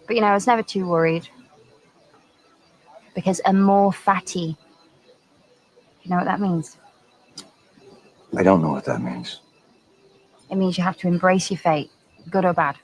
But I was never too worried. Because Amor Fati, you know what that means? I don't know what that means. It means you have to embrace your fate, good or bad.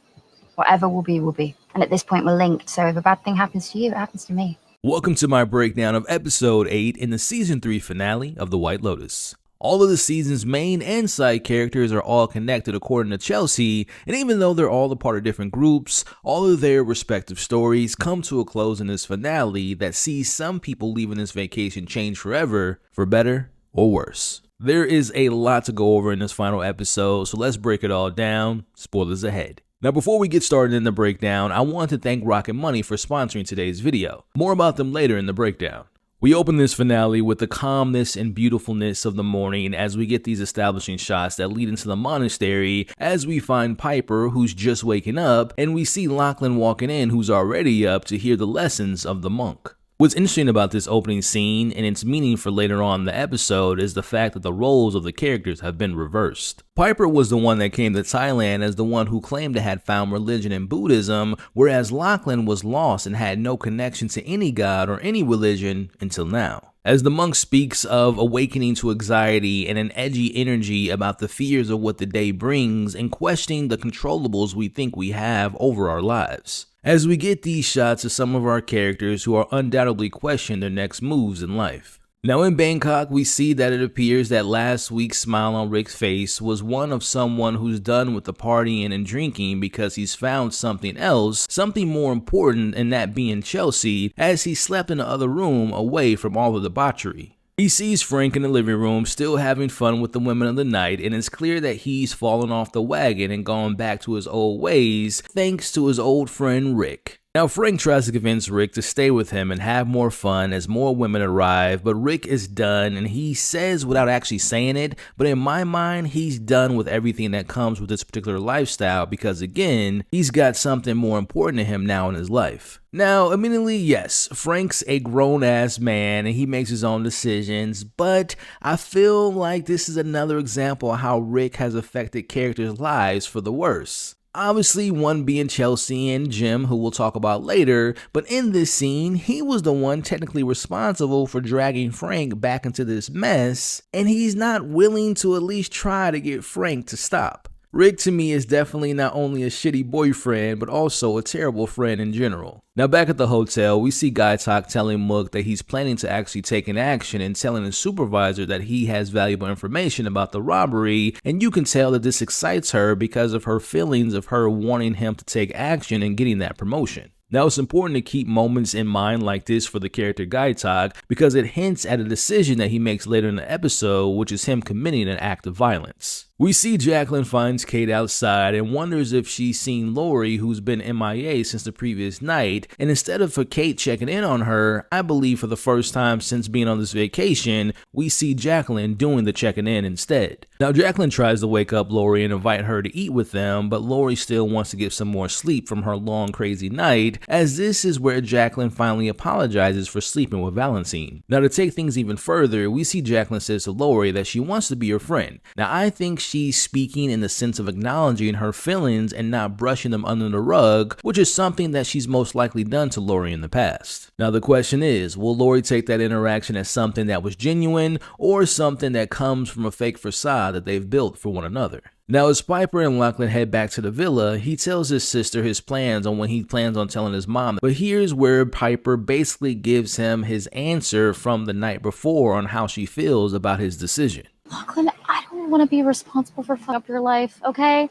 Whatever will be, will be. And at this point, we're linked, so if a bad thing happens to you, it happens to me. Welcome to my breakdown of episode 8 in the season 3 finale of The White Lotus. All of the season's main and side characters are all connected according to Chelsea, and even though they're all a part of different groups, all of their respective stories come to a close in this finale that sees some people leaving this vacation change forever, for better or worse. There is a lot to go over in this final episode, so let's break it all down. Spoilers ahead. Now, before we get started in the breakdown, I want to thank Rocket Money for sponsoring today's video. More about them later in the breakdown. We open this finale with the calmness and beautifulness of the morning as we get these establishing shots that lead into the monastery as we find Piper, who's just waking up, and we see Jaclyn walking in, who's already up to hear the lessons of the monk. What's interesting about this opening scene and its meaning for later on in the episode is the fact that the roles of the characters have been reversed. Piper was the one that came to Thailand as the one who claimed to have found religion in Buddhism, whereas Jaclyn was lost and had no connection to any god or any religion until now. As the monk speaks of awakening to anxiety and an edgy energy about the fears of what the day brings and questioning the controllables we think we have over our lives. As we get these shots of some of our characters who are undoubtedly questioning their next moves in life. Now in Bangkok, we see that it appears that last week's smile on Rick's face was one of someone who's done with the partying and drinking because he's found something else, something more important, and that being Chelsea, as he slept in the other room away from all the debauchery. He sees Frank in the living room still having fun with the women of the night, and it's clear that he's fallen off the wagon and gone back to his old ways thanks to his old friend Rick. Now Frank tries to convince Rick to stay with him and have more fun as more women arrive, but Rick is done, and he says without actually saying it, but in my mind he's done with everything that comes with this particular lifestyle because again, he's got something more important to him now in his life. Now, admittedly, yes, Frank's a grown-ass man and he makes his own decisions, but I feel like this is another example of how Rick has affected characters' lives for the worse. Obviously, one being Chelsea and Jim, who we'll talk about later, but in this scene, he was the one technically responsible for dragging Frank back into this mess, and he's not willing to at least try to get Frank to stop. Rick to me is definitely not only a shitty boyfriend, but also a terrible friend in general. Now back at the hotel, we see Guy Talk telling Mook that he's planning to actually take an action and telling his supervisor that he has valuable information about the robbery, and you can tell that this excites her because of her feelings of her wanting him to take action and getting that promotion. Now it's important to keep moments in mind like this for the character Guy Talk because it hints at a decision that he makes later in the episode, which is him committing an act of violence. We see Jaclyn finds Kate outside and wonders if she's seen Laurie, who's been MIA since the previous night, and instead of for Kate checking in on her, I believe for the first time since being on this vacation, we see Jaclyn doing the checking in instead. Now Jaclyn tries to wake up Laurie and invite her to eat with them, but Laurie still wants to get some more sleep from her long crazy night, as this is where Jaclyn finally apologizes for sleeping with Valentine. Now to take things even further, we see Jaclyn says to Laurie that she wants to be her friend. Now I think she's speaking in the sense of acknowledging her feelings and not brushing them under the rug, which is something that she's most likely done to Laurie in the past. Now the question is, will Laurie take that interaction as something that was genuine or something that comes from a fake facade that they've built for one another? Now as Piper and Jaclyn head back to the villa, he tells his sister his plans on when he plans on telling his mom, but here's where Piper basically gives him his answer from the night before on how she feels about his decision. Jaclyn, I don't want to be responsible for fucking up your life, okay?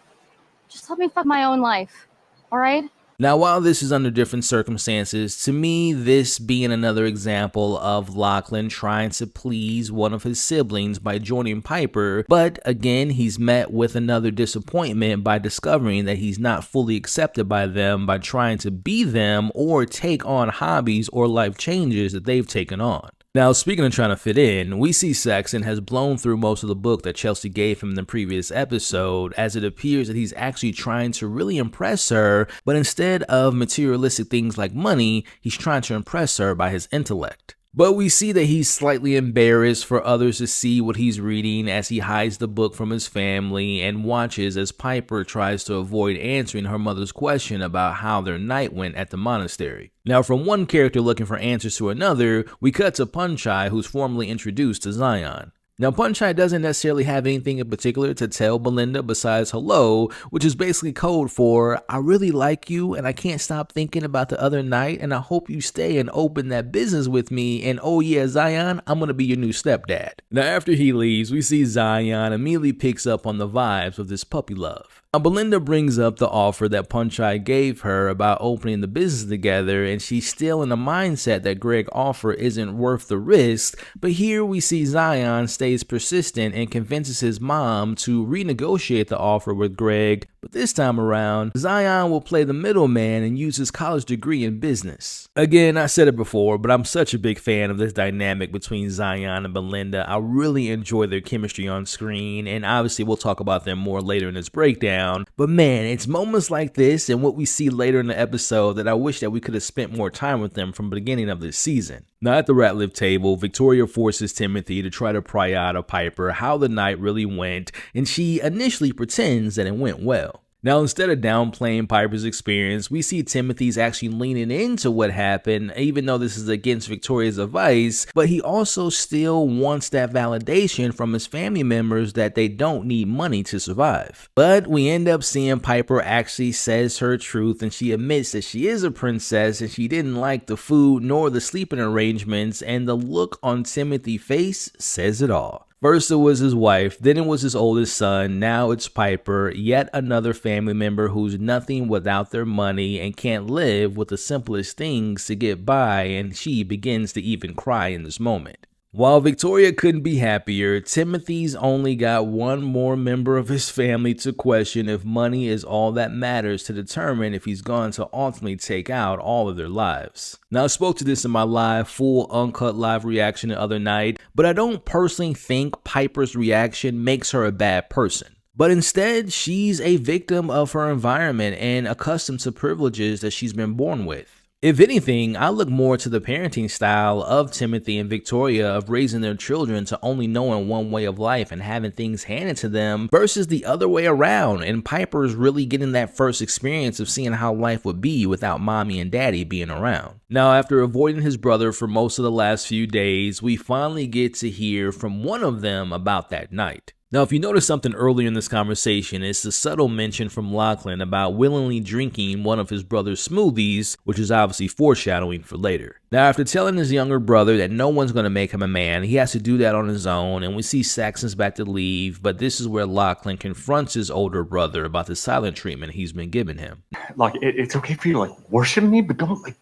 Just let me fuck my own life, alright? Now, while this is under different circumstances, to me, this being another example of Jaclyn trying to please one of his siblings by joining Piper, but again, he's met with another disappointment by discovering that he's not fully accepted by them by trying to be them or take on hobbies or life changes that they've taken on. Now, speaking of trying to fit in, we see Saxon has blown through most of the book that Chelsea gave him in the previous episode, as it appears that he's actually trying to really impress her, but instead of materialistic things like money, he's trying to impress her by his intellect. But we see that he's slightly embarrassed for others to see what he's reading as he hides the book from his family and watches as Piper tries to avoid answering her mother's question about how their night went at the monastery. Now, from one character looking for answers to another, we cut to Punchai, who's formally introduced to Zion. Now, Punchai doesn't necessarily have anything in particular to tell Belinda besides hello, which is basically code for, I really like you and I can't stop thinking about the other night and I hope you stay and open that business with me, and oh yeah, Zion, I'm gonna be your new stepdad. Now, after he leaves, we see Zion immediately picks up on the vibes of this puppy love. Now, Belinda brings up the offer that Punchai gave her about opening the business together, and she's still in the mindset that Greg's offer isn't worth the risk, but here we see Zion stays persistent and convinces his mom to renegotiate the offer with Greg, but this time around, Zion will play the middleman and use his college degree in business. Again, I said it before, but I'm such a big fan of this dynamic between Zion and Belinda. I really enjoy their chemistry on screen, and obviously we'll talk about them more later in this breakdown. But man, it's moments like this and what we see later in the episode that I wish that we could have spent more time with them from the beginning of this season. Now, at the Ratliff table, Victoria forces Timothy to try to pry out of Piper how the night really went, and she initially pretends that it went well. Now, instead of downplaying Piper's experience, we see Timothy's actually leaning into what happened, even though this is against Victoria's advice, but he also still wants that validation from his family members that they don't need money to survive. But we end up seeing Piper actually says her truth, and she admits that she is a princess and she didn't like the food nor the sleeping arrangements, and the look on Timothy's face says it all. First it was his wife, then it was his oldest son, now it's Piper, yet another family member who's nothing without their money and can't live with the simplest things to get by, and she begins to even cry in this moment. While Victoria couldn't be happier, Timothy's only got one more member of his family to question if money is all that matters to determine if he's going to ultimately take out all of their lives. Now, I spoke to this in my full uncut live reaction the other night, but I don't personally think Piper's reaction makes her a bad person. But instead, she's a victim of her environment and accustomed to privileges that she's been born with. If anything, I look more to the parenting style of Timothy and Victoria of raising their children to only knowing one way of life and having things handed to them versus the other way around, and Piper's really getting that first experience of seeing how life would be without mommy and daddy being around. Now, after avoiding his brother for most of the last few days, we finally get to hear from one of them about that night. Now, if you notice something earlier in this conversation, it's the subtle mention from Jaclyn about willingly drinking one of his brother's smoothies, which is obviously foreshadowing for later. Now, after telling his younger brother that no one's going to make him a man, he has to do that on his own, and we see Saxon's back to leave, but this is where Jaclyn confronts his older brother about the silent treatment he's been giving him. Like, it's okay for you to, worship me, but don't,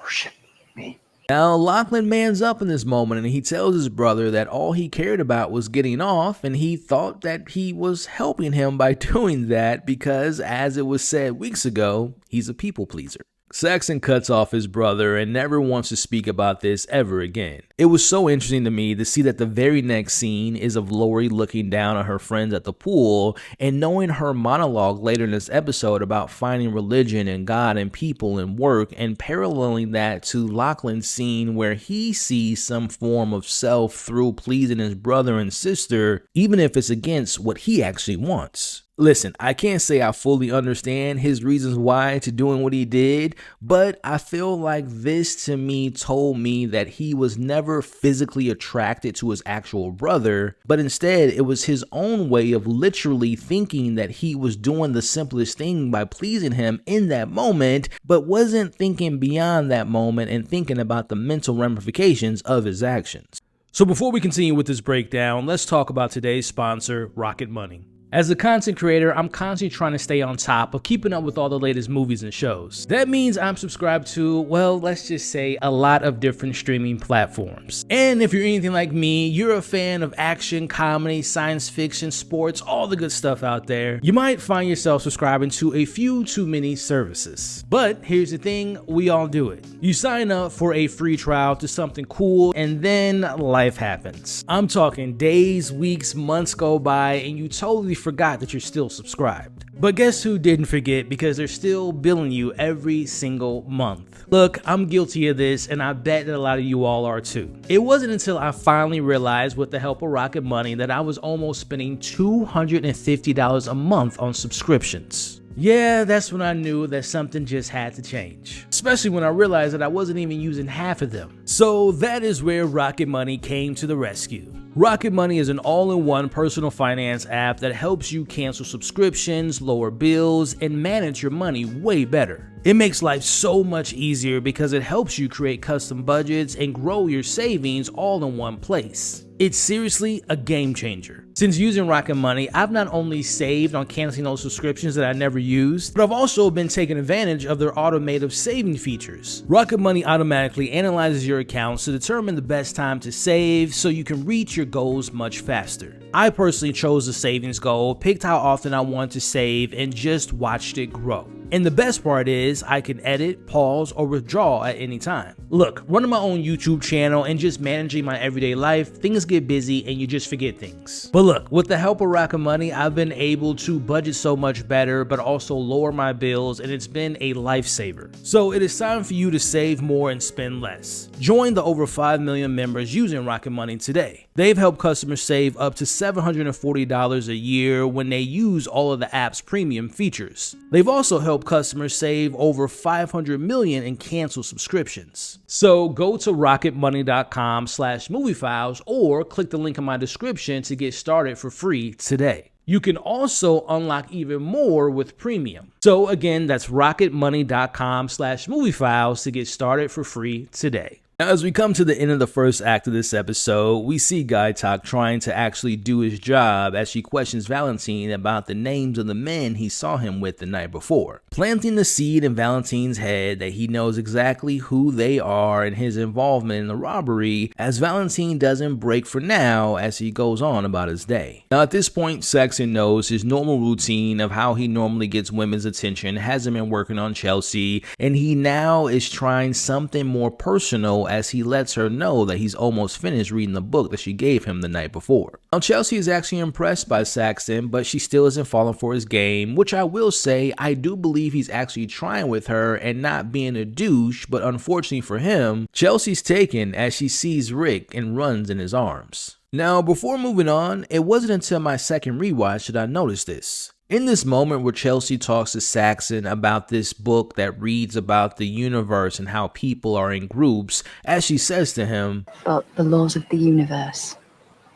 worship me. Now, Jaclyn mans up in this moment, and he tells his brother that all he cared about was getting off, and he thought that he was helping him by doing that because, as it was said weeks ago, he's a people pleaser. Saxon cuts off his brother and never wants to speak about this ever again. It was so interesting to me to see that the very next scene is of Laurie looking down at her friends at the pool and knowing her monologue later in this episode about finding religion and God and people and work, and paralleling that to Jaclyn's scene where he sees some form of self through pleasing his brother and sister, even if it's against what he actually wants. Listen, I can't say I fully understand his reasons why to doing what he did, but I feel like this to me told me that he was never physically attracted to his actual brother, but instead it was his own way of literally thinking that he was doing the simplest thing by pleasing him in that moment, but wasn't thinking beyond that moment and thinking about the mental ramifications of his actions. So before we continue with this breakdown, let's talk about today's sponsor, Rocket Money. As a content creator, I'm constantly trying to stay on top of keeping up with all the latest movies and shows. That means I'm subscribed to, well, let's just say a lot of different streaming platforms. And if you're anything like me, you're a fan of action, comedy, science fiction, sports, all the good stuff out there, you might find yourself subscribing to a few too many services. But here's the thing, we all do it. You sign up for a free trial to something cool, and then life happens. I'm talking days, weeks, months go by, and you totally forgot that you're still subscribed. But guess who didn't forget, because they're still billing you every single month. Look, I'm guilty of this, and I bet that a lot of you all are too. It wasn't until I finally realized, with the help of Rocket Money, that I was almost spending $250 a month on subscriptions. Yeah, that's when I knew that something just had to change. Especially when I realized that I wasn't even using half of them. So that is where Rocket Money came to the rescue. Rocket Money is an all-in-one personal finance app that helps you cancel subscriptions, lower bills, and manage your money way better. It makes life so much easier because it helps you create custom budgets and grow your savings all in one place. It's seriously a game changer. Since using Rocket Money, I've not only saved on canceling those subscriptions that I never used, but I've also been taking advantage of their automated saving features. Rocket Money automatically analyzes your accounts to determine the best time to save so you can reach your goals much faster. I personally chose the savings goal, picked how often I wanted to save, and just watched it grow. And the best part is I can edit, pause, or withdraw at any time. Look, running my own YouTube channel and just managing my everyday life, things get busy and you just forget things. But look, with the help of Rocket Money, I've been able to budget so much better, but also lower my bills, and it's been a lifesaver. So it is time for you to save more and spend less. Join the over 5 million members using Rocket Money today. They've helped customers save up to $740 a year when they use all of the app's premium features. They've also helped customers save over $500 million in canceled subscriptions. So go to rocketmoney.com/moviefiles or click the link in my description to get started for free today. You can also unlock even more with premium. So again, that's rocketmoney.com/moviefiles to get started for free today. Now, as we come to the end of the first act of this episode, we see Guy Talk trying to actually do his job as she questions Valentine about the names of the men he saw him with the night before, planting the seed in Valentine's head that he knows exactly who they are and his involvement in the robbery, as Valentine doesn't break for now as he goes on about his day. Now, at this point, Saxon knows his normal routine of how he normally gets women's attention hasn't been working on Chelsea, and he now is trying something more personal as he lets her know that he's almost finished reading the book that she gave him the night before. Now, Chelsea is actually impressed by Saxon, but she still isn't falling for his game, which I will say I do believe he's actually trying with her and not being a douche, but unfortunately for him, Chelsea's taken as she sees Rick and runs in his arms. Now, before moving on, it wasn't until my second rewatch that I noticed this. In this moment where Chelsea talks to Saxon about this book that reads about the universe and how people are in groups, as she says to him, But the laws of the universe,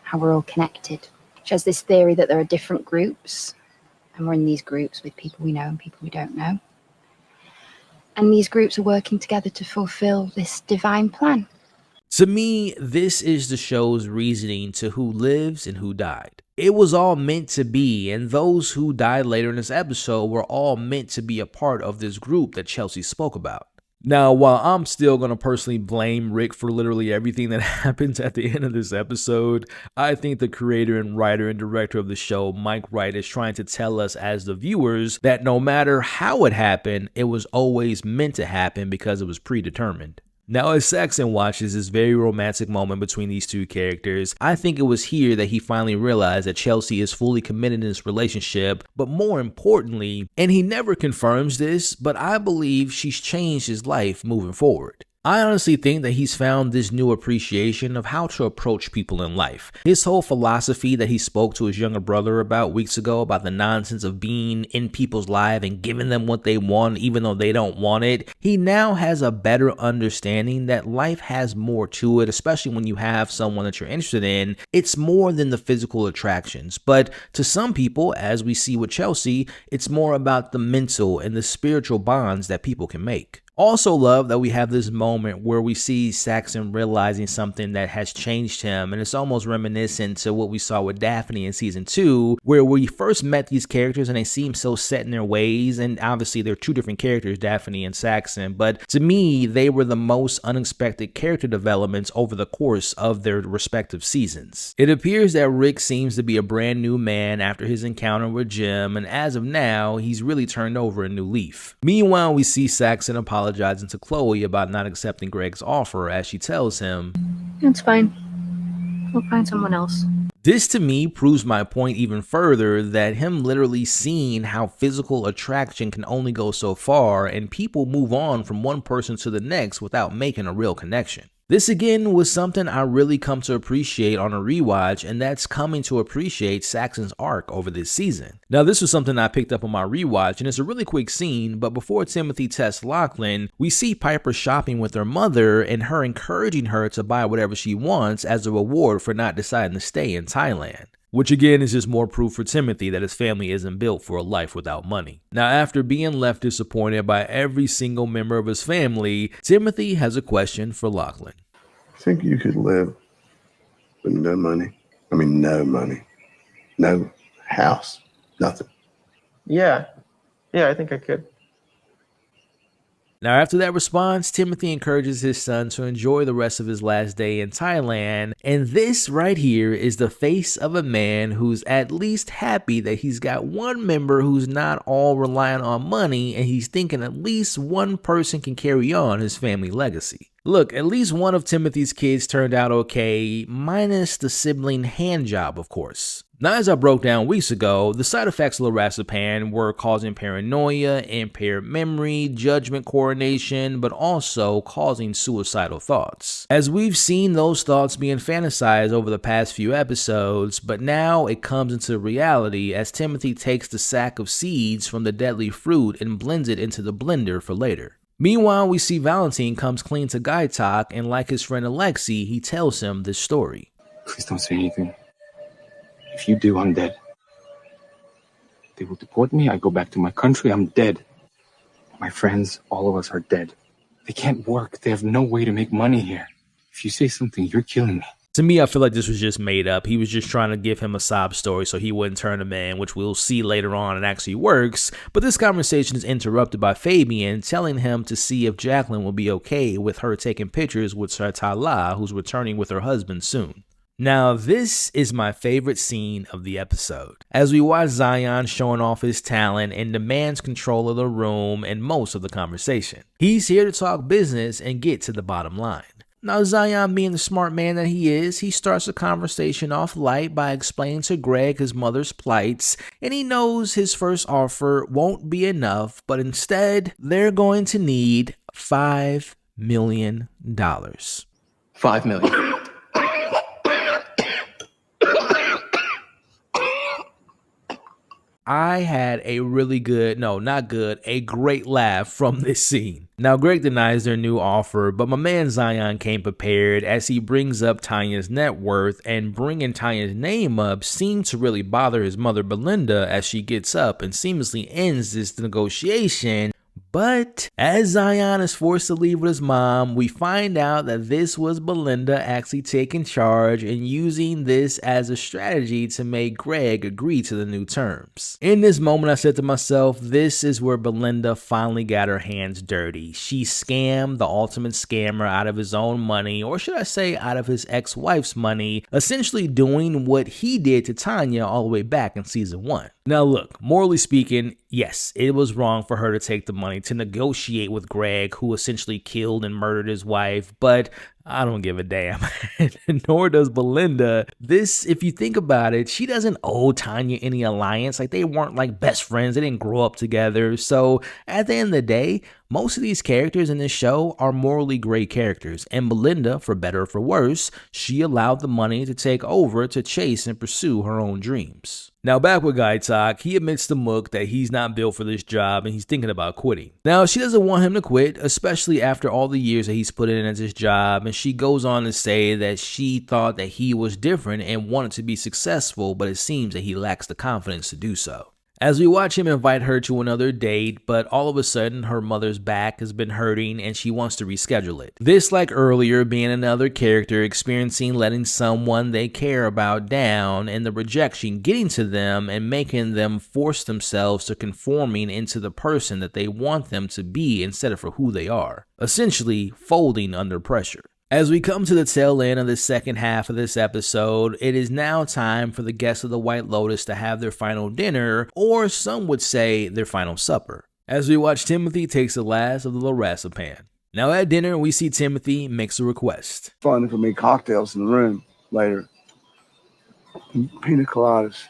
how we're all connected. She has this theory that there are different groups, and we're in these groups with people we know and people we don't know. And these groups are working together to fulfill this divine plan. To me, this is the show's reasoning to who lives and who died. It was all meant to be, and those who died later in this episode were all meant to be a part of this group that Chelsea spoke about. Now, while I'm still going to personally blame Rick for literally everything that happens at the end of this episode, I think the creator and writer and director of the show, Mike Wright, is trying to tell us as the viewers that no matter how it happened, it was always meant to happen because it was predetermined. Now, as Saxon watches this very romantic moment between these two characters, I think it was here that he finally realized that Chelsea is fully committed in this relationship, but more importantly, and he never confirms this, but I believe she's changed his life moving forward. I honestly think that he's found this new appreciation of how to approach people in life. His whole philosophy that he spoke to his younger brother about weeks ago about the nonsense of being in people's lives and giving them what they want even though they don't want it. He now has a better understanding that life has more to it, especially when you have someone that you're interested in. It's more than the physical attractions. But to some people, as we see with Chelsea, it's more about the mental and the spiritual bonds that people can make. Also love that we have this moment where we see Saxon realizing something that has changed him, and it's almost reminiscent to what we saw with Daphne in season 2, where we first met these characters and they seem so set in their ways, and obviously they're two different characters, Daphne and Saxon, but to me, they were the most unexpected character developments over the course of their respective seasons. It appears that Rick seems to be a brand new man after his encounter with Jim, and as of now, he's really turned over a new leaf. Meanwhile, we see Saxon apologizing to Chloe about not accepting Greg's offer as she tells him, It's fine. I'll find someone else. This to me proves my point even further, that him literally seeing how physical attraction can only go so far and people move on from one person to the next without making a real connection. This again was something I really come to appreciate on a rewatch, and that's coming to appreciate Saxon's arc over this season. Now this was something I picked up on my rewatch, and it's a really quick scene, but before Timothy tests Jaclyn, we see Piper shopping with her mother and her encouraging her to buy whatever she wants as a reward for not deciding to stay in Thailand. Which again is just more proof for Timothy that his family isn't built for a life without money. Now after being left disappointed by every single member of his family, Timothy has a question for Jaclyn. Think you could live with no money? I mean, no money. No house. Nothing. Yeah, I think I could. Now after that response, Timothy encourages his son to enjoy the rest of his last day in Thailand, and this right here is the face of a man who's at least happy that he's got one member who's not all reliant on money, and he's thinking at least one person can carry on his family legacy. Look, at least one of Timothy's kids turned out okay, minus the sibling hand job, of course. Now, as I broke down weeks ago, the side effects of lorazepam were causing paranoia, impaired memory, judgment coordination, but also causing suicidal thoughts. As we've seen those thoughts being fantasized over the past few episodes, but now it comes into reality as Timothy takes the sack of seeds from the deadly fruit and blends it into the blender for later. Meanwhile, we see Valentine comes clean to Guy Talk, and like his friend Alexei, he tells him this story. Please don't say anything. If you do, I'm dead. They will deport me, I go back to my country, I'm dead. My friends, all of us are dead. They can't work, they have no way to make money here. If you say something, you're killing me. To me, I feel like this was just made up. He was just trying to give him a sob story so he wouldn't turn him in, which we'll see later on it actually works. But this conversation is interrupted by Fabian telling him to see if Jaclyn will be okay with her taking pictures with Sartala, who's returning with her husband soon. Now, this is my favorite scene of the episode, as we watch Zion showing off his talent and demands control of the room and most of the conversation. He's here to talk business and get to the bottom line. Now, Zion, being the smart man that he is, he starts the conversation off light by explaining to Greg his mother's plights, and he knows his first offer won't be enough, but instead, they're going to need $5 million. $5 million. I had a really a great laugh from this scene. Now, Greg denies their new offer, but my man Zion came prepared as he brings up Tanya's net worth, and bringing Tanya's name up seemed to really bother his mother Belinda as she gets up and seamlessly ends this negotiation. But as Zion is forced to leave with his mom, we find out that this was Belinda actually taking charge and using this as a strategy to make Greg agree to the new terms. In this moment, I said to myself, this is where Belinda finally got her hands dirty. She scammed the ultimate scammer out of his own money, or should I say out of his ex-wife's money, essentially doing what he did to Tanya all the way back in season 1. Now look, morally speaking, yes, it was wrong for her to take the money to negotiate with Greg, who essentially killed and murdered his wife, but I don't give a damn. Nor does Belinda. This, if you think about it, she doesn't owe Tanya any alliance. Like, they weren't like best friends. They didn't grow up together. So at the end of the day, most of these characters in this show are morally great characters. And Belinda, for better or for worse, she allowed the money to take over to chase and pursue her own dreams. Now back with Guy Talk, he admits to Mook that he's not built for this job and he's thinking about quitting. Now she doesn't want him to quit, especially after all the years that he's put in at this job, and she goes on to say that she thought that he was different and wanted to be successful, but it seems that he lacks the confidence to do so. As we watch him invite her to another date, but all of a sudden her mother's back has been hurting and she wants to reschedule it. This, like earlier, being another character experiencing letting someone they care about down and the rejection getting to them and making them force themselves to conforming into the person that they want them to be instead of for who they are. Essentially, folding under pressure. As we come to the tail end of the second half of this episode, it is now time for the guests of the White Lotus to have their final dinner, or some would say their final supper, as we watch Timothy takes the last of the lorazepam. Now at dinner, we see Timothy makes a request. Fun if we make cocktails in the room later. Pina coladas.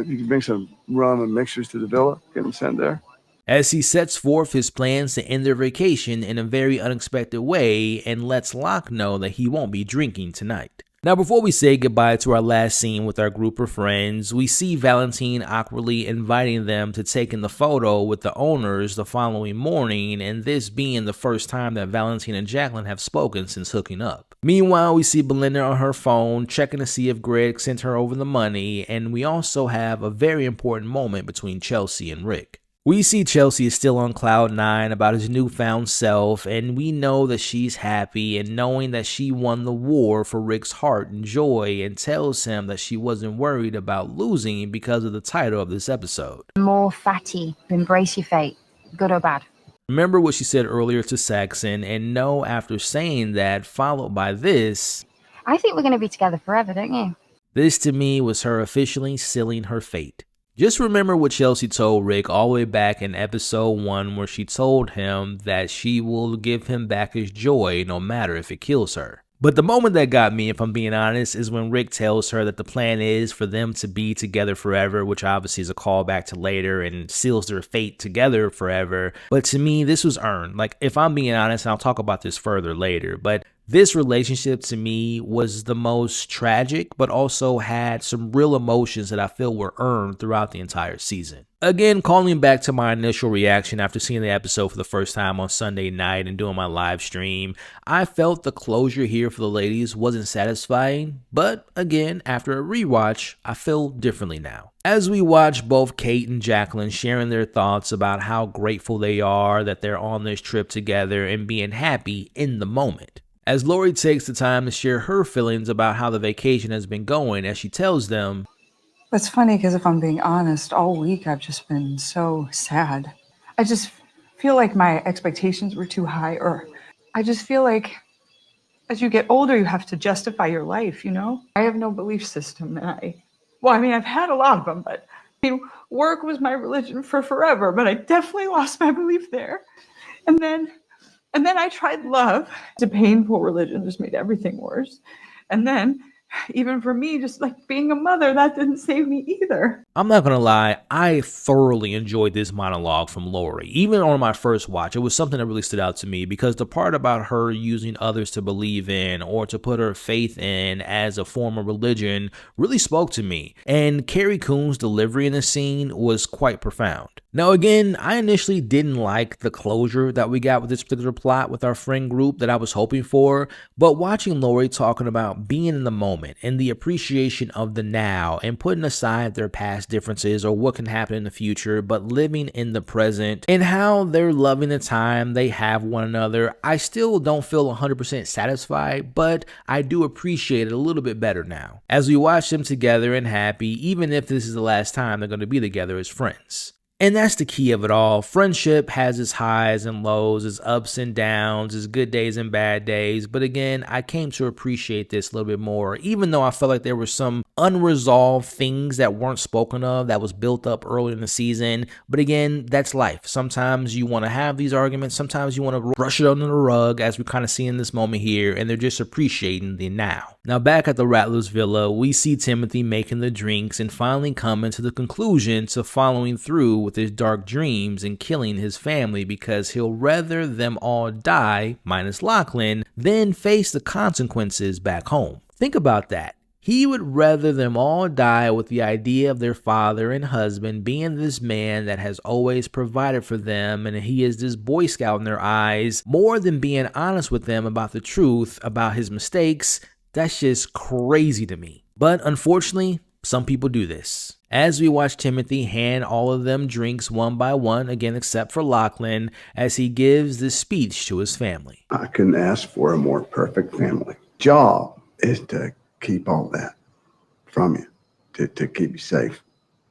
You can bring some rum and mixers to the villa. Get them sent there. As he sets forth his plans to end their vacation in a very unexpected way and lets Locke know that he won't be drinking tonight. Now, before we say goodbye to our last scene with our group of friends, we see Valentine awkwardly inviting them to take in the photo with the owners the following morning, and this being the first time that Valentine and Jaclyn have spoken since hooking up. Meanwhile, we see Belinda on her phone checking to see if Greg sent her over the money, and we also have a very important moment between Chelsea and Rick. We see Chelsea is still on cloud 9 about his newfound self, and we know that she's happy and knowing that she won the war for Rick's heart and joy, and tells him that she wasn't worried about losing because of the title of this episode. Amor Fati, embrace your fate, good or bad. Remember what she said earlier to Saxon, and know after saying that, followed by this, I think we're going to be together forever, don't you? This to me was her officially sealing her fate. Just remember what Chelsea told Rick all the way back in episode 1, where she told him that she will give him back his joy no matter if it kills her. But the moment that got me, if I'm being honest, is when Rick tells her that the plan is for them to be together forever, which obviously is a callback to later and seals their fate together forever. But to me, this was earned. Like, if I'm being honest, and I'll talk about this further later, but this relationship to me was the most tragic, but also had some real emotions that I feel were earned throughout the entire season. Again, calling back to my initial reaction after seeing the episode for the first time on Sunday night and doing my live stream, I felt the closure here for the ladies wasn't satisfying, but again, after a rewatch, I feel differently now. As we watch both Kate and Jaclyn sharing their thoughts about how grateful they are that they're on this trip together and being happy in the moment. As Laurie takes the time to share her feelings about how the vacation has been going, as she tells them, It's funny because if I'm being honest, all week I've just been so sad. I just feel like my expectations were too high, or I just feel like as you get older, you have to justify your life, you know? I have no belief system, and I've had a lot of them, but work was my religion for forever, but I definitely lost my belief there. And then I tried love. It's a painful religion, just made everything worse. And then, even for me, just like being a mother, that didn't save me either. I'm not gonna lie, I thoroughly enjoyed this monologue from Laurie. Even on my first watch, it was something that really stood out to me because the part about her using others to believe in or to put her faith in as a form of religion really spoke to me. And Carrie Coon's delivery in the scene was quite profound. Now again, I initially didn't like the closure that we got with this particular plot with our friend group that I was hoping for, but watching Laurie talking about being in the moment and the appreciation of the now and putting aside their past differences or what can happen in the future, but living in the present and how they're loving the time they have one another, I still don't feel 100% satisfied, but I do appreciate it a little bit better now as we watch them together and happy, even if this is the last time they're going to be together as friends. And that's the key of it all. Friendship has its highs and lows, its ups and downs, its good days and bad days. But again, I came to appreciate this a little bit more, even though I felt like there were some unresolved things that weren't spoken of that was built up early in the season. But again, that's life. Sometimes you want to have these arguments. Sometimes you want to brush it under the rug, as we kind of see in this moment here, and they're just appreciating the now. Now, back at the Rattlers Villa, we see Timothy making the drinks and finally coming to the conclusion to following through with his dark dreams and killing his family because he'll rather them all die, minus Jaclyn, than face the consequences back home. Think about that. He would rather them all die with the idea of their father and husband being this man that has always provided for them and he is this Boy Scout in their eyes, more than being honest with them about the truth about his mistakes. That's just crazy to me. But unfortunately, some people do this. As we watch Timothy hand all of them drinks one by one, again except for Jaclyn, as he gives this speech to his family. I couldn't ask for a more perfect family. Job is to keep all that from you, to keep you safe.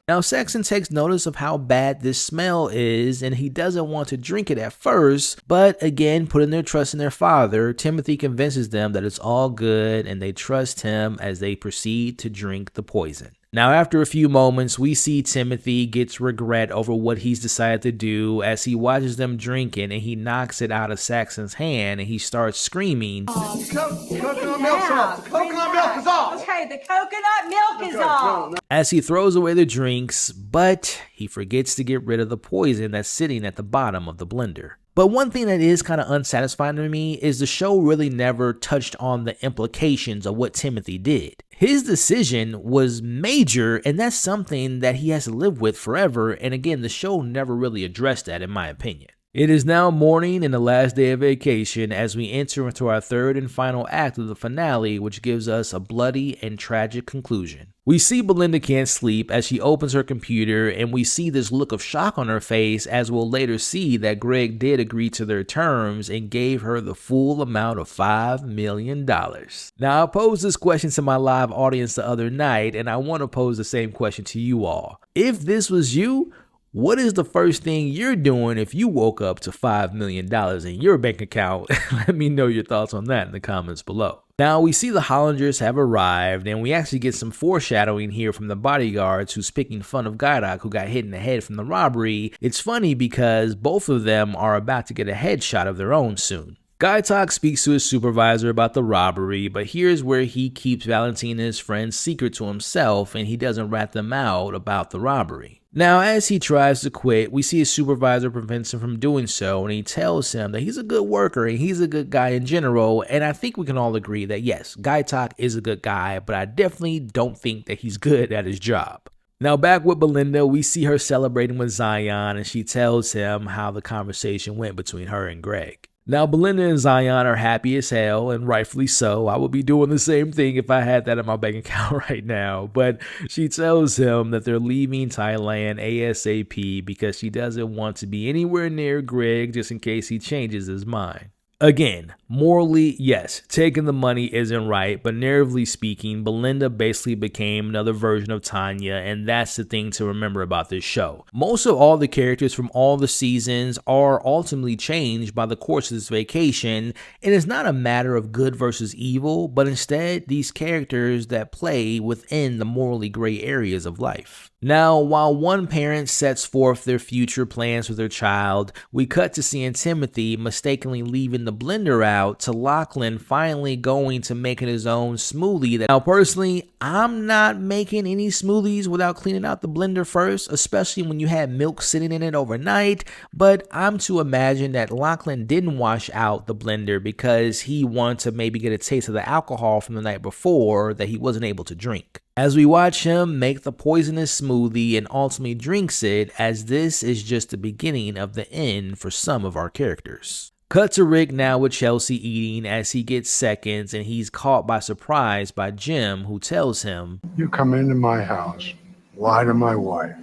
Now, Saxon takes notice of how bad this smell is, and he doesn't want to drink it at first, but again, putting their trust in their father, Timothy convinces them that it's all good, and they trust him as they proceed to drink the poison. Now, after a few moments, we see Timothy gets regret over what he's decided to do as he watches them drinking and he knocks it out of Saxon's hand and he starts screaming, Coconut milk's off. The coconut milk is off. Okay, the coconut milk is off. As he throws away the drinks, but he forgets to get rid of the poison that's sitting at the bottom of the blender. But one thing that is kind of unsatisfying to me is the show really never touched on the implications of what Timothy did. His decision was major, and that's something that he has to live with forever, and again, the show never really addressed that in my opinion. It is now morning and the last day of vacation as we enter into our third and final act of the finale, which gives us a bloody and tragic conclusion. We see Belinda can't sleep as she opens her computer, and we see this look of shock on her face as we'll later see that Greg did agree to their terms and gave her the full amount of $5 million. Now, I posed this question to my live audience the other night, and I want to pose the same question to you all. If this was you, what is the first thing you're doing if you woke up to $5 million in your bank account? Let me know your thoughts on that in the comments below. Now, we see the Hollanders have arrived, and we actually get some foreshadowing here from the bodyguards who's picking fun of Gaidak, who got hit in the head from the robbery. It's funny because both of them are about to get a headshot of their own soon. Gaidak speaks to his supervisor about the robbery, but here's where he keeps Valentina's friend's secret to himself and he doesn't rat them out about the robbery. Now, as he tries to quit, we see his supervisor prevents him from doing so, and he tells him that he's a good worker and he's a good guy in general, and I think we can all agree that yes, Gaidak is a good guy, but I definitely don't think that he's good at his job. Now, back with Belinda, we see her celebrating with Zion, and she tells him how the conversation went between her and Greg. Now, Belinda and Zion are happy as hell, and rightfully so. I would be doing the same thing if I had that in my bank account right now. But she tells him that they're leaving Thailand ASAP because she doesn't want to be anywhere near Greg just in case he changes his mind. Again, morally, yes, taking the money isn't right, but narratively speaking, Belinda basically became another version of Tanya, and that's the thing to remember about this show. Most of all the characters from all the seasons are ultimately changed by the course of this vacation, and it's not a matter of good versus evil, but instead these characters that play within the morally gray areas of life. Now, while one parent sets forth their future plans for their child, we cut to seeing Timothy mistakenly leaving the blender out to Jaclyn finally going to making his own smoothie. Now, personally, I'm not making any smoothies without cleaning out the blender first, especially when you had milk sitting in it overnight, but I'm to imagine that Jaclyn didn't wash out the blender because he wanted to maybe get a taste of the alcohol from the night before that he wasn't able to drink. As we watch him make the poisonous smoothie and ultimately drinks it, as this is just the beginning of the end for some of our characters. Cut to Rick now with Chelsea eating as he gets seconds and he's caught by surprise by Jim, who tells him, You come into my house, lie to my wife.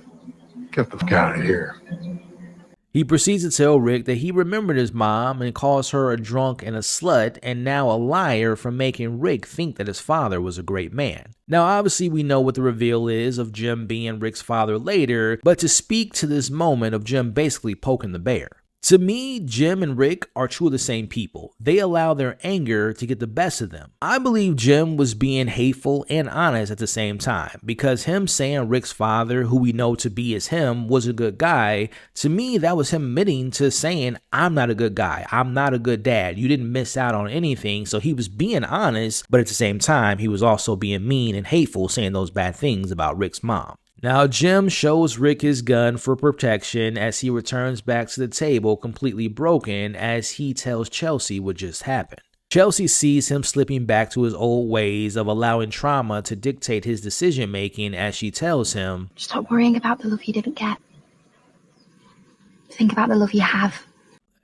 Get the fuck out of here. He proceeds to tell Rick that he remembered his mom and calls her a drunk and a slut and now a liar for making Rick think that his father was a great man. Now, obviously, we know what the reveal is of Jim being Rick's father later, but to speak to this moment of Jim basically poking the bear. To me, Jim and Rick are two of the same people. They allow their anger to get the best of them. I believe Jim was being hateful and honest at the same time, because him saying Rick's father, who we know to be as him, was a good guy, to me, that was him admitting to saying, I'm not a good guy. I'm not a good dad. You didn't miss out on anything. So he was being honest, but at the same time, he was also being mean and hateful, saying those bad things about Rick's mom. Now, Jim shows Rick his gun for protection as he returns back to the table completely broken as he tells Chelsea what just happened. Chelsea sees him slipping back to his old ways of allowing trauma to dictate his decision making as she tells him, Stop worrying about the love you didn't get. Think about the love you have.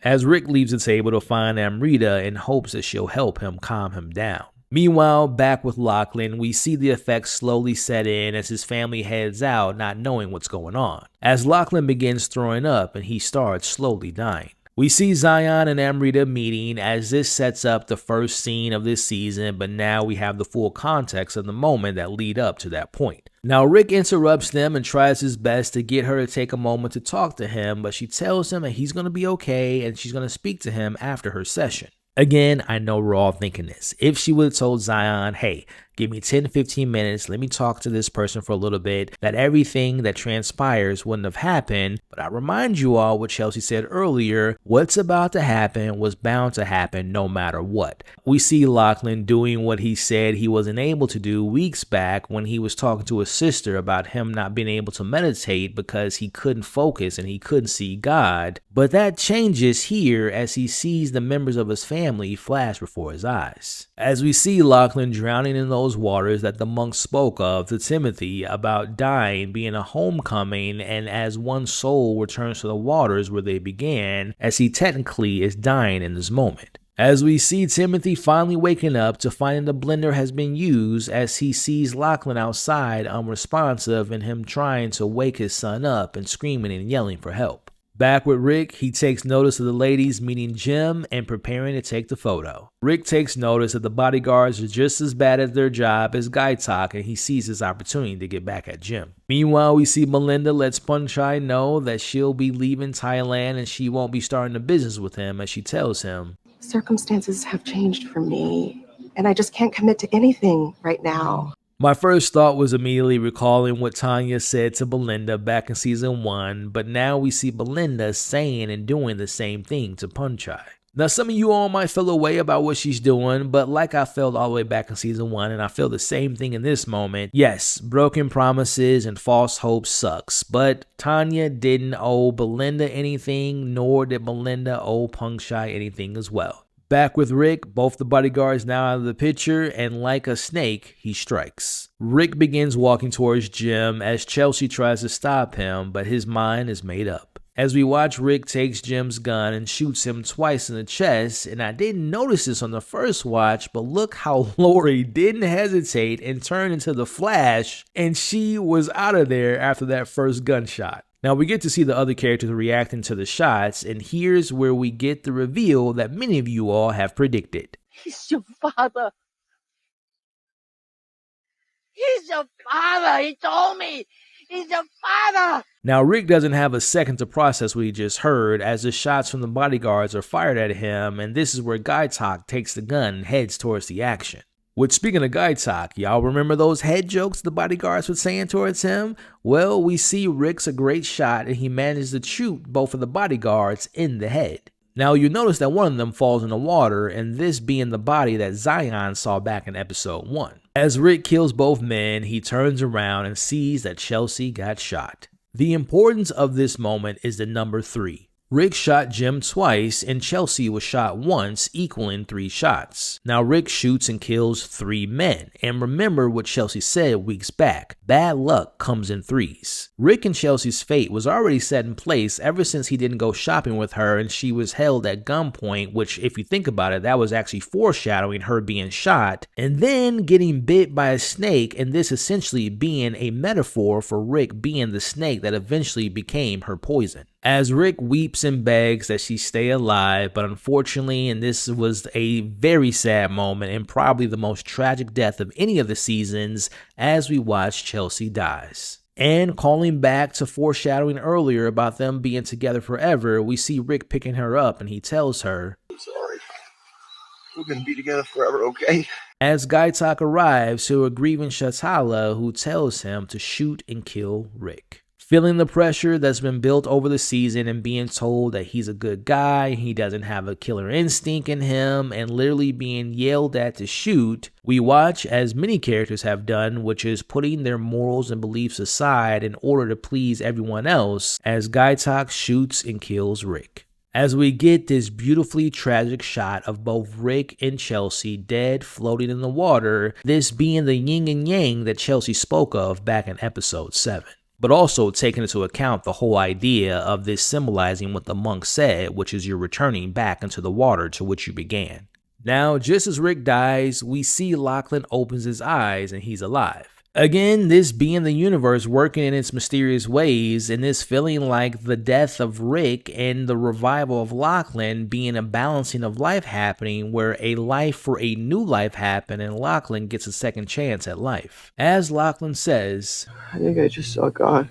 As Rick leaves the table to find Amrita in hopes that she'll help him calm him down. Meanwhile, back with Jaclyn, we see the effects slowly set in as his family heads out, not knowing what's going on, as Jaclyn begins throwing up and he starts slowly dying. We see Zion and Amrita meeting as this sets up the first scene of this season, but now we have the full context of the moment that lead up to that point. Now, Rick interrupts them and tries his best to get her to take a moment to talk to him, but she tells him that he's going to be okay and she's going to speak to him after her session. Again, I know we're all thinking this. If she would have told Zion, hey, Give me 10-15 minutes, let me talk to this person for a little bit, that everything that transpires wouldn't have happened. But I remind you all what Chelsea said earlier, what's about to happen was bound to happen no matter what. We see Lachlan doing what he said he wasn't able to do weeks back when he was talking to his sister about him not being able to meditate because he couldn't focus and he couldn't see God. But that changes here as he sees the members of his family flash before his eyes. As we see Lachlan drowning in those waters that the monk spoke of to Timothy about dying being a homecoming, and as one soul returns to the waters where they began, as he technically is dying in this moment. As we see Timothy finally waking up to finding the blender has been used, as he sees Lachlan outside unresponsive and him trying to wake his son up and screaming and yelling for help. Back with Rick, he takes notice of the ladies meeting Jim and preparing to take the photo. Rick takes notice that the bodyguards are just as bad at their job as Gaitak, and he sees his opportunity to get back at Jim. Meanwhile, we see Belinda lets Punchai know that she'll be leaving Thailand and she won't be starting a business with him, as she tells him, "Circumstances have changed for me, and I just can't commit to anything right now." My first thought was immediately recalling what Tanya said to Belinda back in season 1, but now we see Belinda saying and doing the same thing to Punchai. Now, some of you all might feel a way about what she's doing, but like I felt all the way back in season 1, and I feel the same thing in this moment. Yes, broken promises and false hope sucks, but Tanya didn't owe Belinda anything, nor did Belinda owe Punchai anything as well. Back with Rick, both the bodyguards now out of the picture, and like a snake, he strikes. Rick begins walking towards Jim as Chelsea tries to stop him, but his mind is made up. As we watch, Rick takes Jim's gun and shoots him twice in the chest, and I didn't notice this on the first watch, but look how Laurie didn't hesitate and turned into the Flash, and she was out of there after that first gunshot. Now we get to see the other characters reacting to the shots, and here's where we get the reveal that many of you all have predicted. He's your father. He's your father. He told me. He's your father. Now Rick doesn't have a second to process what he just heard, as the shots from the bodyguards are fired at him, and this is where Gaitak takes the gun and heads towards the action. Which, speaking of Gaitak, y'all remember those head jokes the bodyguards were saying towards him? Well, we see Rick's a great shot and he manages to shoot both of the bodyguards in the head. Now you notice that one of them falls in the water, and this being the body that Zion saw back in episode 1. As Rick kills both men, he turns around and sees that Chelsea got shot. The importance of this moment is the number 3. Rick shot Jim twice and Chelsea was shot once, equaling 3 shots. Now Rick shoots and kills 3 men, and remember what Chelsea said weeks back, bad luck comes in threes. Rick and Chelsea's fate was already set in place ever since he didn't go shopping with her and she was held at gunpoint, which if you think about it, that was actually foreshadowing her being shot, and then getting bit by a snake, and this essentially being a metaphor for Rick being the snake that eventually became her poison. As Rick weeps and begs that she stay alive, but unfortunately, and this was a very sad moment and probably the most tragic death of any of the seasons, as we watch Chelsea dies. And calling back to foreshadowing earlier about them being together forever, we see Rick picking her up and he tells her, "I'm sorry. We're gonna be together forever, okay?" As Gaitak arrives to a grieving Shatala who tells him to shoot and kill Rick. Feeling the pressure that's been built over the season and being told that he's a good guy, he doesn't have a killer instinct in him, and literally being yelled at to shoot, we watch as many characters have done, which is putting their morals and beliefs aside in order to please everyone else, as Gaitak shoots and kills Rick. As we get this beautifully tragic shot of both Rick and Chelsea dead floating in the water, this being the yin and yang that Chelsea spoke of back in episode 7. But also taking into account the whole idea of this symbolizing what the monk said, which is you're returning back into the water to which you began. Now, just as Rick dies, we see Lachlan opens his eyes and he's alive. Again, this being the universe working in its mysterious ways, and this feeling like the death of Rick and the revival of Lachlan being a balancing of life happening, where a life for a new life happened and Lachlan gets a second chance at life. As Lachlan says, "I think I just saw God."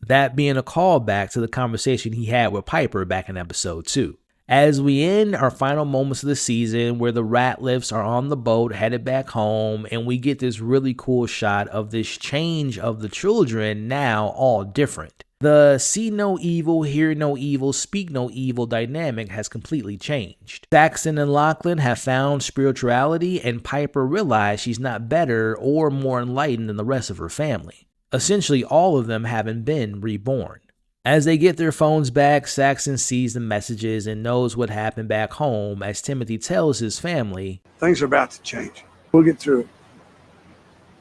That being a callback to the conversation he had with Piper back in episode 2. As we end our final moments of the season where the Ratliffs are on the boat headed back home, and we get this really cool shot of this change of the children now all different. The see no evil, hear no evil, speak no evil dynamic has completely changed. Saxon and Jaclyn have found spirituality, and Piper realized she's not better or more enlightened than the rest of her family. Essentially, all of them having been reborn. As they get their phones back, Saxon sees the messages and knows what happened back home as Timothy tells his family, Things are about to change. We'll get through it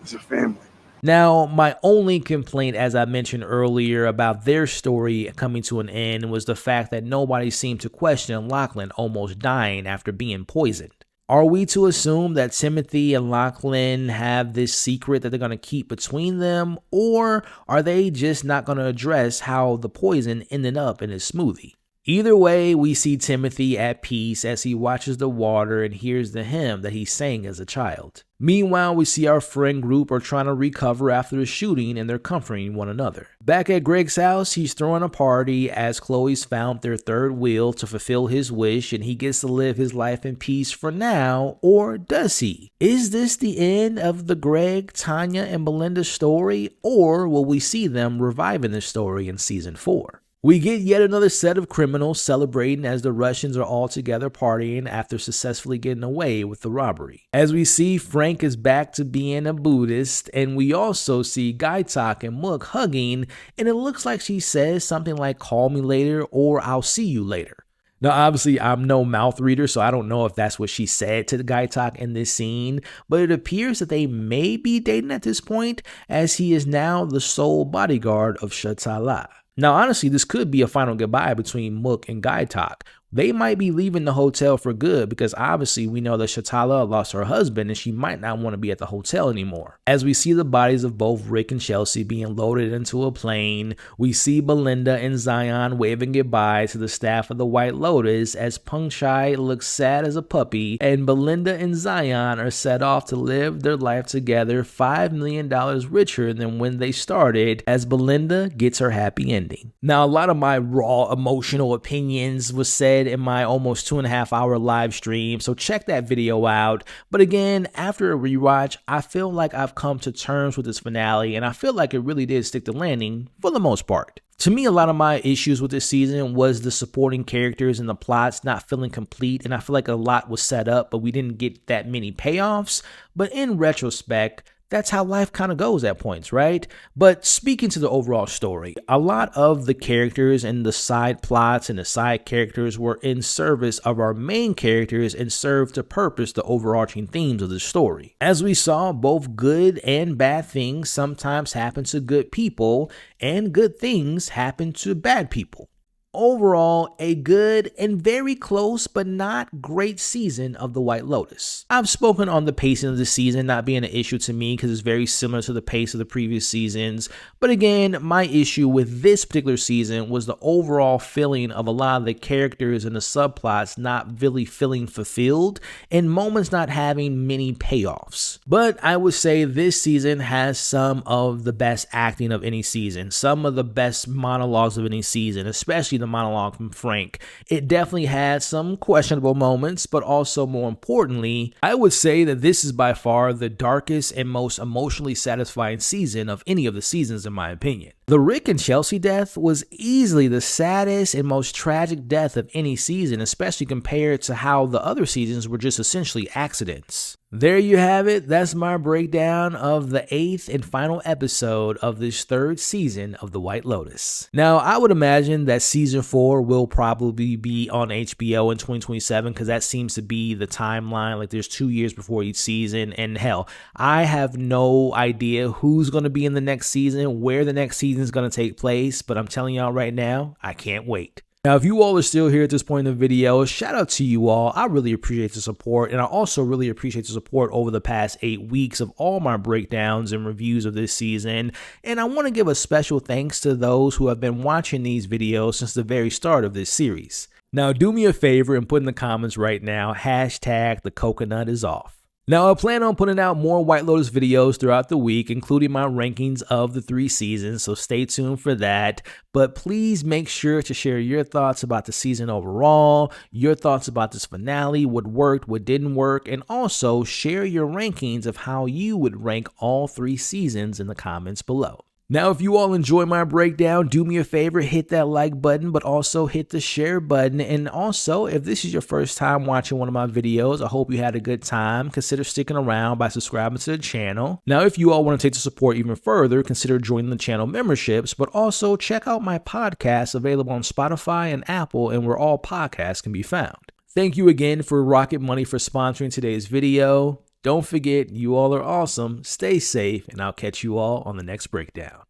as a family. Now, my only complaint, as I mentioned earlier, about their story coming to an end was the fact that nobody seemed to question Jaclyn almost dying after being poisoned. Are we to assume that Timothy and Jaclyn have this secret that they're going to keep between them, or are they just not going to address how the poison ended up in his smoothie? Either way, we see Timothy at peace as he watches the water and hears the hymn that he sang as a child. Meanwhile, we see our friend group are trying to recover after the shooting and they're comforting one another. Back at Greg's house, he's throwing a party as Chloe's found their third wheel to fulfill his wish and he gets to live his life in peace for now, or does he? Is this the end of the Greg, Tanya, and Belinda story, or will we see them reviving this story in season 4? We get yet another set of criminals celebrating as the Russians are all together partying after successfully getting away with the robbery. As we see, Frank is back to being a Buddhist, and we also see Gaitak and Mook hugging, and it looks like she says something like "call me later" or "I'll see you later." Now, obviously, I'm no mouth reader, so I don't know if that's what she said to the Gaitak in this scene, but it appears that they may be dating at this point, as he is now the sole bodyguard of Shatala. Now, honestly, this could be a final goodbye between Mook and Gaitak. They might be leaving the hotel for good because obviously we know that Shatala lost her husband and she might not want to be at the hotel anymore. As we see the bodies of both Rick and Chelsea being loaded into a plane, we see Belinda and Zion waving goodbye to the staff of the White Lotus as Peng Chai looks sad as a puppy, and Belinda and Zion are set off to live their life together $5 million richer than when they started, as Belinda gets her happy ending. Now, a lot of my raw emotional opinions was said in my almost 2.5 hour live stream, so check that video out. But again, after a rewatch, I feel like I've come to terms with this finale, and I feel like it really did stick the landing for the most part. To me, a lot of my issues with this season was the supporting characters and the plots not feeling complete, and I feel like a lot was set up, but we didn't get that many payoffs. But in retrospect, that's how life kind of goes at points, right? But speaking to the overall story, a lot of the characters and the side plots and the side characters were in service of our main characters and served to purpose the overarching themes of the story. As we saw, both good and bad things sometimes happen to good people, and good things happen to bad people. Overall, a good and very close but not great season of The White Lotus. I've spoken on the pacing of the season not being an issue to me because it's very similar to the pace of the previous seasons, but again, my issue with this particular season was the overall feeling of a lot of the characters and the subplots not really feeling fulfilled and moments not having many payoffs. But I would say this season has some of the best acting of any season, some of the best monologues of any season, especially the monologue from Frank. It definitely had some questionable moments, but also more importantly, I would say that this is by far the darkest and most emotionally satisfying season of any of the seasons in my opinion. The Rick and Chelsea death was easily the saddest and most tragic death of any season, especially compared to how the other seasons were just essentially accidents. There you have it. That's my breakdown of the 8th and final episode of this 3rd season of The White Lotus. Now, I would imagine that season 4 will probably be on HBO in 2027 because that seems to be the timeline. Like there's 2 years before each season, and hell, I have no idea who's going to be in the next season, where the next season is going to take place, but I'm telling y'all right now, I can't wait. Now, if you all are still here at this point in the video, shout out to you all. I really appreciate the support, and I also really appreciate the support over the past 8 weeks of all my breakdowns and reviews of this season. And I want to give a special thanks to those who have been watching these videos since the very start of this series. Now, do me a favor and put in the comments right now, #the coconut is off. Now, I plan on putting out more White Lotus videos throughout the week, including my rankings of the 3 seasons, so stay tuned for that. But please make sure to share your thoughts about the season overall, your thoughts about this finale, what worked, what didn't work, and also share your rankings of how you would rank all 3 seasons in the comments below. Now, if you all enjoy my breakdown, do me a favor, hit that like button, but also hit the share button. And also, if this is your first time watching one of my videos, I hope you had a good time. Consider sticking around by subscribing to the channel. Now, if you all want to take the support even further, consider joining the channel memberships, but also check out my podcasts available on Spotify and Apple and where all podcasts can be found. Thank you again for Rocket Money for sponsoring today's video. Don't forget, you all are awesome, stay safe, and I'll catch you all on the next breakdown.